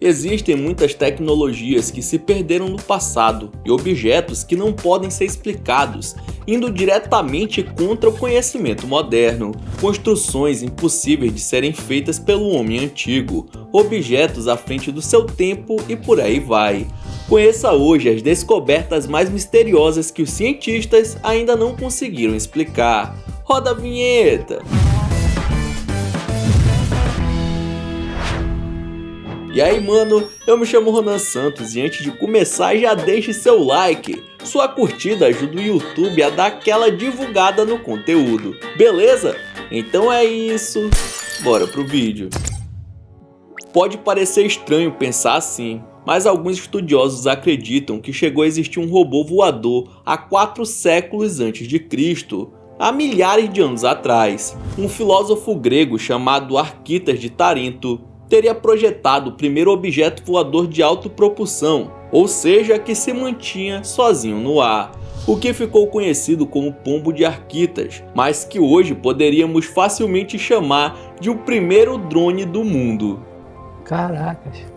Existem muitas tecnologias que se perderam no passado e objetos que não podem ser explicados, indo diretamente contra o conhecimento moderno. Construções impossíveis de serem feitas pelo homem antigo, objetos à frente do seu tempo e por aí vai. Conheça hoje as descobertas mais misteriosas que os cientistas ainda não conseguiram explicar. Roda a vinheta! E aí, mano, eu me chamo Ronan Santos e antes de começar já deixe seu like. Sua curtida ajuda o YouTube a dar aquela divulgada no conteúdo, beleza? Então é isso, bora pro vídeo. Pode parecer estranho pensar assim, mas alguns estudiosos acreditam que chegou a existir um robô voador há 4 séculos antes de Cristo. Há milhares de anos atrás, um filósofo grego chamado Arquitas de Tarinto teria projetado o primeiro objeto voador de autopropulsão, ou seja, que se mantinha sozinho no ar, o que ficou conhecido como pombo de Arquitas, mas que hoje poderíamos facilmente chamar de o primeiro drone do mundo. Caracas!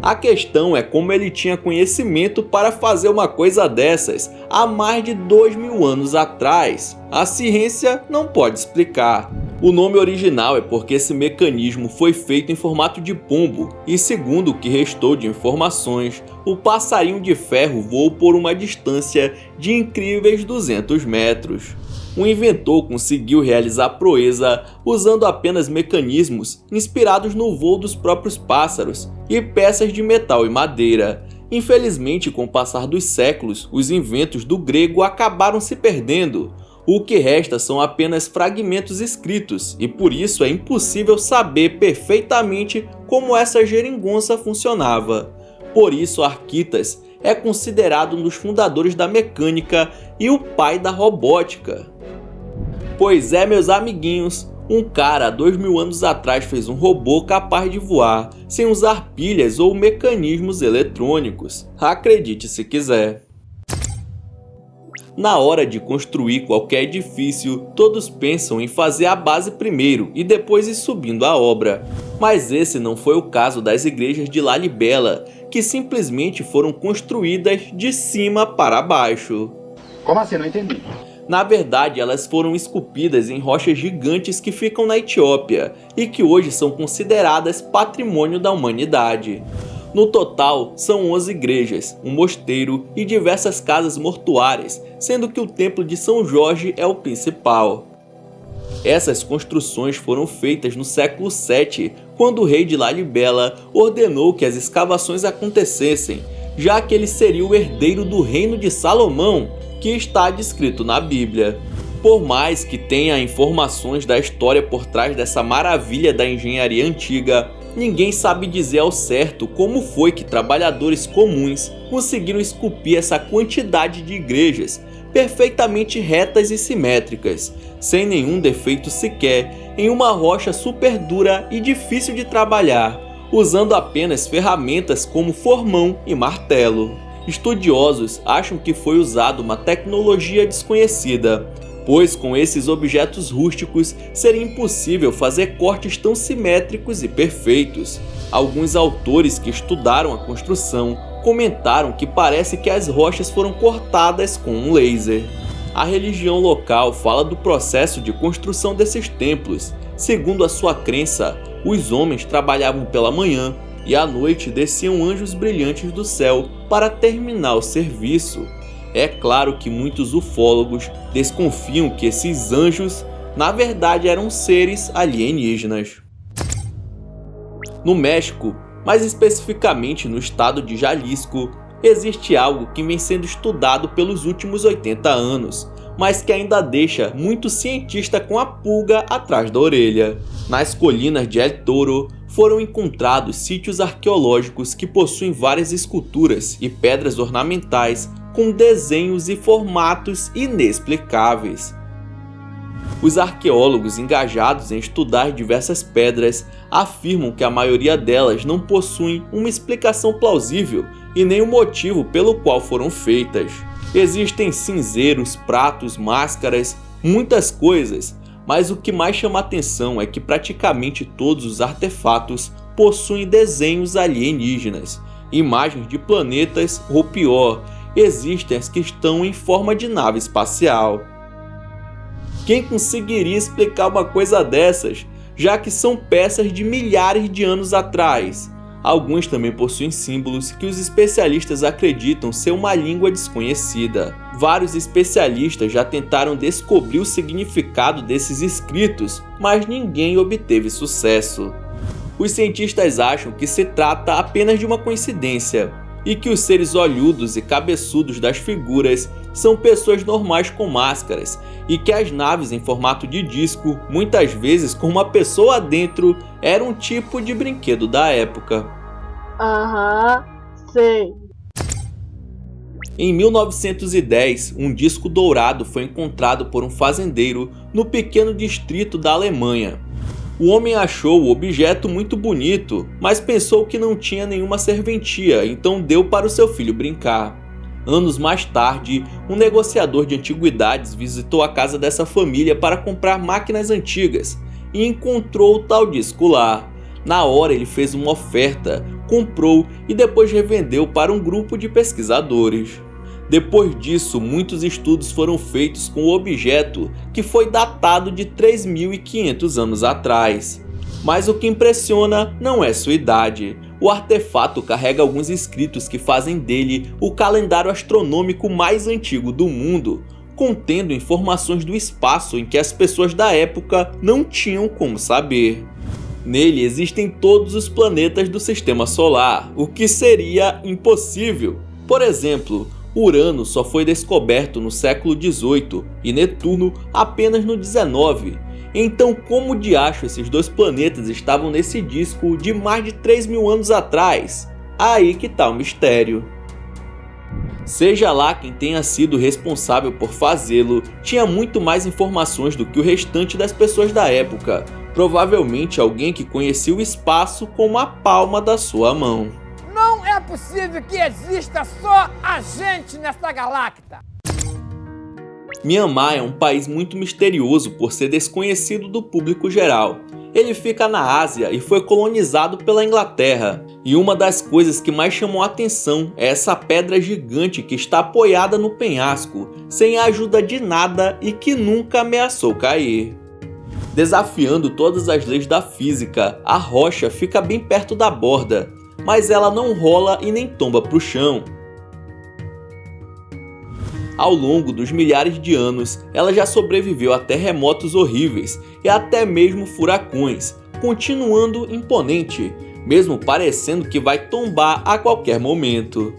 A questão é como ele tinha conhecimento para fazer uma coisa dessas há mais de 2000 anos atrás. A ciência não pode explicar. O nome original é porque esse mecanismo foi feito em formato de pombo e, segundo o que restou de informações, o passarinho de ferro voou por uma distância de incríveis 200 metros. O inventor conseguiu realizar a proeza usando apenas mecanismos inspirados no voo dos próprios pássaros e peças de metal e madeira. Infelizmente, com o passar dos séculos, os inventos do grego acabaram se perdendo. O que resta são apenas fragmentos escritos e por isso é impossível saber perfeitamente como essa geringonça funcionava. Por isso, Arquitas é considerado um dos fundadores da mecânica e o pai da robótica. Pois é, meus amiguinhos, um cara há 2000 anos atrás fez um robô capaz de voar, sem usar pilhas ou mecanismos eletrônicos. Acredite se quiser. Na hora de construir qualquer edifício, todos pensam em fazer a base primeiro e depois ir subindo a obra. Mas esse não foi o caso das igrejas de Lalibela, que simplesmente foram construídas de cima para baixo. Como assim? Não entendi. Na verdade, elas foram esculpidas em rochas gigantes que ficam na Etiópia e que hoje são consideradas patrimônio da humanidade. No total, são 11 igrejas, um mosteiro e diversas casas mortuárias, sendo que o Templo de São Jorge é o principal. Essas construções foram feitas no século VII, quando o rei de Lalibela ordenou que as escavações acontecessem, já que ele seria o herdeiro do reino de Salomão, que está descrito na Bíblia. Por mais que tenha informações da história por trás dessa maravilha da engenharia antiga, ninguém sabe dizer ao certo como foi que trabalhadores comuns conseguiram esculpir essa quantidade de igrejas perfeitamente retas e simétricas, sem nenhum defeito sequer, em uma rocha super dura e difícil de trabalhar, usando apenas ferramentas como formão e martelo. Estudiosos acham que foi usada uma tecnologia desconhecida, pois com esses objetos rústicos seria impossível fazer cortes tão simétricos e perfeitos. Alguns autores que estudaram a construção comentaram que parece que as rochas foram cortadas com um laser. A religião local fala do processo de construção desses templos. Segundo a sua crença, os homens trabalhavam pela manhã e à noite desciam anjos brilhantes do céu para terminar o serviço. É claro que muitos ufólogos desconfiam que esses anjos, na verdade, eram seres alienígenas. No México, mais especificamente no estado de Jalisco, existe algo que vem sendo estudado pelos últimos 80 anos, mas que ainda deixa muito cientista com a pulga atrás da orelha. Nas colinas de El Toro, foram encontrados sítios arqueológicos que possuem várias esculturas e pedras ornamentais com desenhos e formatos inexplicáveis. Os arqueólogos engajados em estudar diversas pedras afirmam que a maioria delas não possuem uma explicação plausível e nem o motivo pelo qual foram feitas. Existem cinzeiros, pratos, máscaras, muitas coisas, mas o que mais chama atenção é que praticamente todos os artefatos possuem desenhos alienígenas, imagens de planetas ou pior, existem as que estão em forma de nave espacial. Quem conseguiria explicar uma coisa dessas, já que são peças de milhares de anos atrás? Alguns também possuem símbolos que os especialistas acreditam ser uma língua desconhecida. Vários especialistas já tentaram descobrir o significado desses escritos, mas ninguém obteve sucesso. Os cientistas acham que se trata apenas de uma coincidência, e que os seres olhudos e cabeçudos das figuras são pessoas normais com máscaras, e que as naves em formato de disco, muitas vezes com uma pessoa dentro, eram um tipo de brinquedo da época. Sei. Em 1910, um disco dourado foi encontrado por um fazendeiro no pequeno distrito da Alemanha. O homem achou o objeto muito bonito, mas pensou que não tinha nenhuma serventia, então deu para o seu filho brincar. Anos mais tarde, um negociador de antiguidades visitou a casa dessa família para comprar máquinas antigas e encontrou o tal disco lá. Na hora ele fez uma oferta, comprou e depois revendeu para um grupo de pesquisadores. Depois disso, muitos estudos foram feitos com o objeto, que foi datado de 3.500 anos atrás. Mas o que impressiona não é sua idade. O artefato carrega alguns escritos que fazem dele o calendário astronômico mais antigo do mundo, contendo informações do espaço em que as pessoas da época não tinham como saber. Nele existem todos os planetas do Sistema Solar, o que seria impossível. Por exemplo, Urano só foi descoberto no século XVIII e Netuno apenas no XIX. Então como diacho esses dois planetas estavam nesse disco de mais de 3.000 anos atrás? Aí que tá o mistério. Seja lá quem tenha sido responsável por fazê-lo, tinha muito mais informações do que o restante das pessoas da época. Provavelmente alguém que conhecia o espaço como a palma da sua mão. Não é possível que exista só a gente nesta galáctica! Myanmar é um país muito misterioso por ser desconhecido do público geral. Ele fica na Ásia e foi colonizado pela Inglaterra. E uma das coisas que mais chamou a atenção é essa pedra gigante que está apoiada no penhasco, sem a ajuda de nada e que nunca ameaçou cair. Desafiando todas as leis da física, a rocha fica bem perto da borda, mas ela não rola e nem tomba para o chão. Ao longo dos milhares de anos, ela já sobreviveu a terremotos horríveis e até mesmo furacões, continuando imponente, mesmo parecendo que vai tombar a qualquer momento.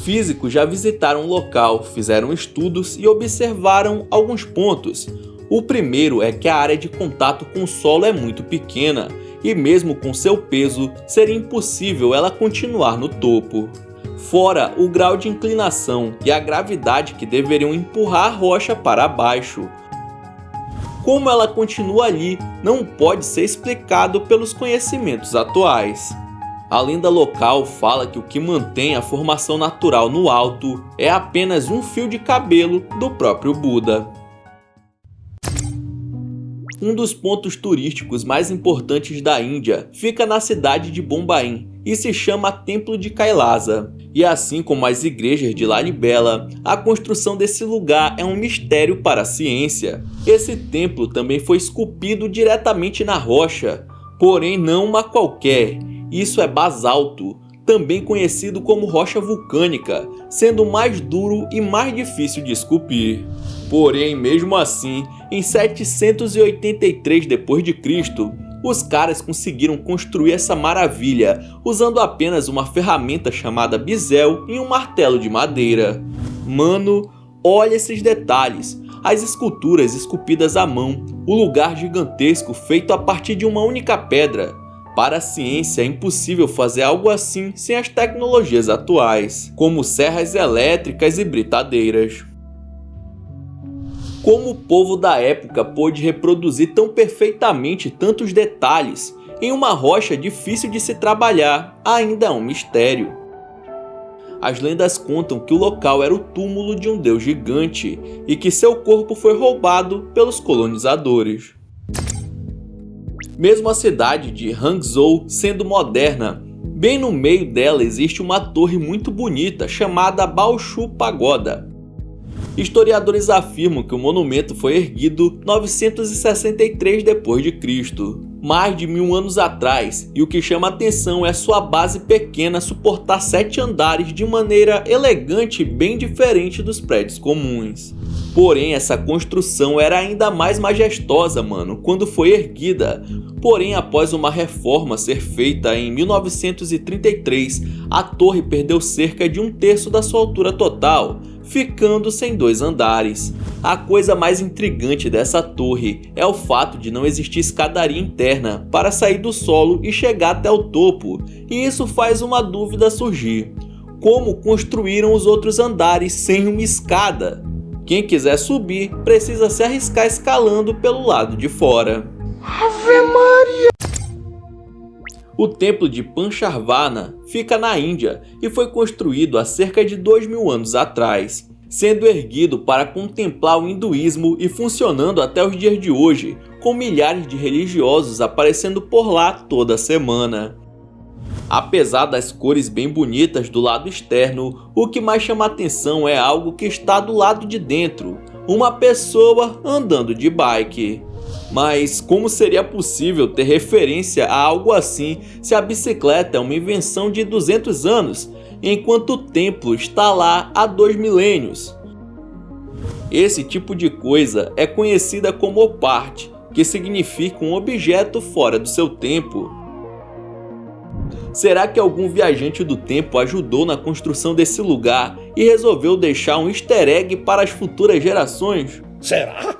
Físicos já visitaram o local, fizeram estudos e observaram alguns pontos. O primeiro é que a área de contato com o solo é muito pequena, e mesmo com seu peso, seria impossível ela continuar no topo. Fora o grau de inclinação e a gravidade que deveriam empurrar a rocha para baixo. Como ela continua ali, não pode ser explicado pelos conhecimentos atuais. A lenda local fala que o que mantém a formação natural no alto é apenas um fio de cabelo do próprio Buda. Um dos pontos turísticos mais importantes da Índia fica na cidade de Bombaim e se chama Templo de Kailasa. E assim como as igrejas de Lalibela, a construção desse lugar é um mistério para a ciência. Esse templo também foi esculpido diretamente na rocha, porém não uma qualquer, isso é basalto, também conhecido como rocha vulcânica, sendo mais duro e mais difícil de esculpir. Porém, mesmo assim, em 783 d.C., os caras conseguiram construir essa maravilha usando apenas uma ferramenta chamada bisel e um martelo de madeira. Mano, olha esses detalhes, as esculturas esculpidas à mão, o lugar gigantesco feito a partir de uma única pedra. Para a ciência é impossível fazer algo assim sem as tecnologias atuais, como serras elétricas e britadeiras. Como o povo da época pôde reproduzir tão perfeitamente tantos detalhes em uma rocha difícil de se trabalhar ainda é um mistério. As lendas contam que o local era o túmulo de um deus gigante e que seu corpo foi roubado pelos colonizadores. Mesmo a cidade de Hangzhou sendo moderna, bem no meio dela existe uma torre muito bonita chamada Baoshu Pagoda. Historiadores afirmam que o monumento foi erguido 963 d.C., mais de 1000 anos atrás, e o que chama atenção é sua base pequena suportar 7 andares de maneira elegante e bem diferente dos prédios comuns. Porém, essa construção era ainda mais majestosa, quando foi erguida. Porém, após uma reforma ser feita em 1933, a torre perdeu cerca de 1/3 da sua altura total, ficando sem 2 andares. A coisa mais intrigante dessa torre é o fato de não existir escadaria interna para sair do solo e chegar até o topo, e isso faz uma dúvida surgir: como construíram os outros andares sem uma escada? Quem quiser subir precisa se arriscar escalando pelo lado de fora. Ave Maria! O templo de Pancharvana fica na Índia e foi construído há cerca de 2000 anos atrás, sendo erguido para contemplar o hinduísmo e funcionando até os dias de hoje, com milhares de religiosos aparecendo por lá toda semana. Apesar das cores bem bonitas do lado externo, o que mais chama atenção é algo que está do lado de dentro: uma pessoa andando de bike. Mas como seria possível ter referência a algo assim se a bicicleta é uma invenção de 200 anos, enquanto o templo está lá há 2 milênios? Esse tipo de coisa é conhecida como oparte, que significa um objeto fora do seu tempo. Será que algum viajante do tempo ajudou na construção desse lugar e resolveu deixar um easter egg para as futuras gerações? Será?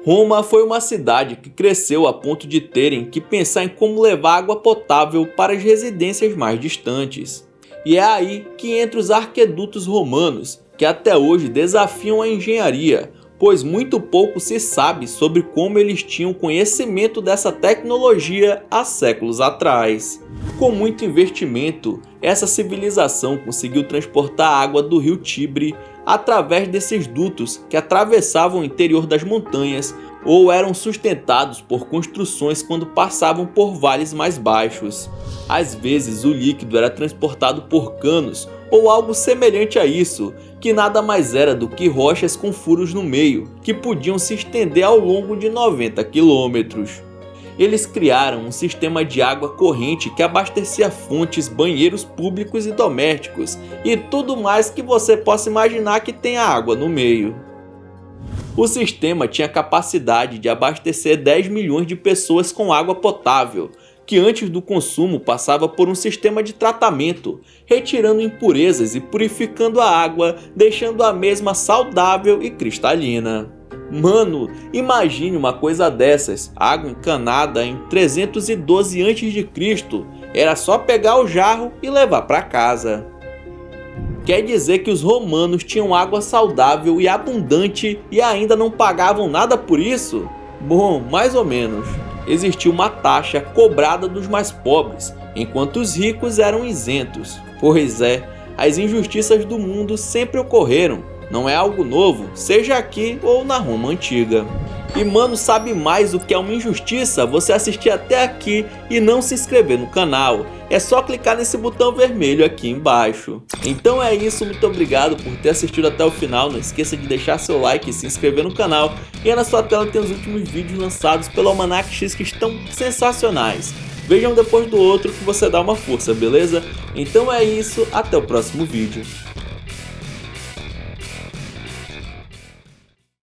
Roma foi uma cidade que cresceu a ponto de terem que pensar em como levar água potável para as residências mais distantes. E é aí que entra os aquedutos romanos, que até hoje desafiam a engenharia, pois muito pouco se sabe sobre como eles tinham conhecimento dessa tecnologia há séculos atrás. Com muito investimento, essa civilização conseguiu transportar a água do rio Tibre através desses dutos que atravessavam o interior das montanhas ou eram sustentados por construções quando passavam por vales mais baixos. Às vezes o líquido era transportado por canos ou algo semelhante a isso, que nada mais era do que rochas com furos no meio, que podiam se estender ao longo de 90 quilômetros. Eles criaram um sistema de água corrente que abastecia fontes, banheiros públicos e domésticos, e tudo mais que você possa imaginar que tenha água no meio. O sistema tinha capacidade de abastecer 10 milhões de pessoas com água potável, que antes do consumo passava por um sistema de tratamento, retirando impurezas e purificando a água, deixando a mesma saudável e cristalina. Mano, imagine uma coisa dessas: água encanada em 312 a.C. Era só pegar o jarro e levar para casa. Quer dizer que os romanos tinham água saudável e abundante e ainda não pagavam nada por isso? Bom, mais ou menos. Existia uma taxa cobrada dos mais pobres, enquanto os ricos eram isentos. Pois é, as injustiças do mundo sempre ocorreram. Não é algo novo, seja aqui ou na Roma antiga. E mano, sabe mais o que é uma injustiça? Você assistir até aqui e não se inscrever no canal. É só clicar nesse botão vermelho aqui embaixo. Então é isso, muito obrigado por ter assistido até o final. Não esqueça de deixar seu like e se inscrever no canal. E aí na sua tela tem os últimos vídeos lançados pelo Almanac X que estão sensacionais. Veja um depois do outro que você dá uma força, beleza? Então é isso, até o próximo vídeo.